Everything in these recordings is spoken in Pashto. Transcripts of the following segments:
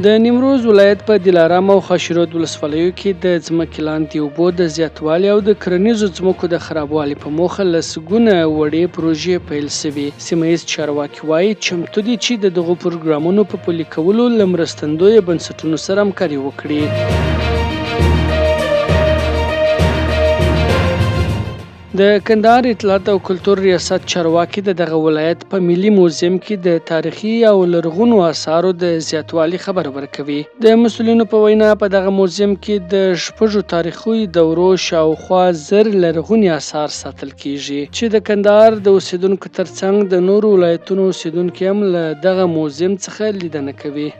د نیمروز ولایت په دلارام او خاشرود ولسوالیو کې د ځمکې لاندې اوبو د زیاتوالي او د کرنیزو ځمکو د خرابوالي په موخه لسګونه وړې پروژې پیل شوي. سیمه ییز چارواکي وایي چمتو دي چې د دغو پروګرامونو په پلي کولو له مرستندویه بنسټونو سره همکاري وکړي. د کندهار اطلاعات او کلتور ریاست چارواکي د دغه ولایت په ملي موزیم کې د تاریخي او لرغونو آثارو د زیاتوالي خبر ورکوي. د مسؤلینو په وینا په دغه موزیم کې د شپږو تاریخي دورو شاوخوا 1000 لرغوني آثار ساتل کیږي چې د کندهار د اوسیدونکو ترڅنګ د نورو ولایتونو اوسیدونکو هم له دغه موزیم څخه لیدنه کوي.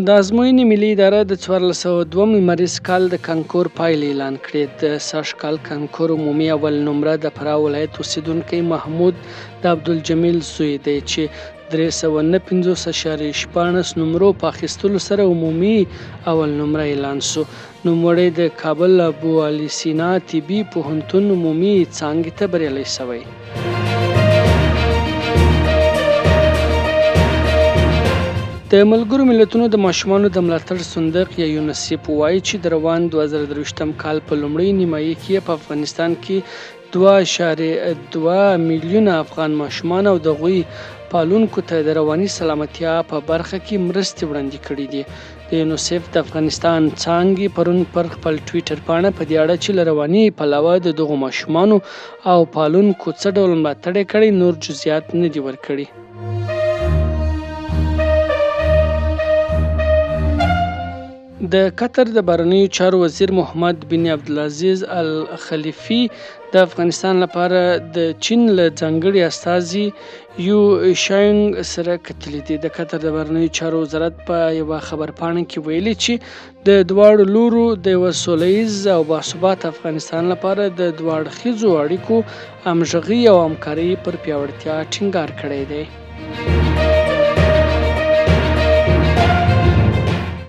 د ازموینې ملي اداره د 1402 لمریز کال د کانکور پایلې اعلان کړې. د سږ کال کانکور عمومي اول نمره د فراه ولایت اوسیدونکی محمود د عبدالجمیل زوی دی چې 359.14 نمرو په اخیستلو سره عمومي اول نمره اعلان شو. نوموړی د کابل ابو علي سینا طبي پوهنتون عمومي څانګې ته بریالی شوی. د ملګرو ملتونو د ماشومانو د ملاتړ صندوق یا یونیسف وایي چې د روان 2023 کال په لومړۍ نیمایي کې په افغانستان کې 2.2 میلیونه افغان ماشومان او د هغوی پالونکو ته د رواني سلامتیا په برخه کې مرستې وړاندې کړي دي. د یونیسف د افغانستان څانګې پرون پر خپل ټویټر پاڼه په دې اړه چې له رواني پلوه د دغو ماشومانو او پالونکو څه ډول ملاتړ یې کړی نور جزئیات نه دي ورکړي. د قطر د بهرنیو چارو وزیر محمد بن عبدالعزیز الخلیفي د افغانستان لپاره د چین له ځانګړي استازي یو شاینګ سره کتلي دي. د قطر د بهرنیو چارو وزارت په یوه خبرپاڼه کې ویلي چې د دواړو لورو د یوه سوله ییز او باثباته افغانستان لپاره د دوه اړخیزو اړیکو همغږي او همکارۍ پر پیاوړتیا ټینګار کړی دی.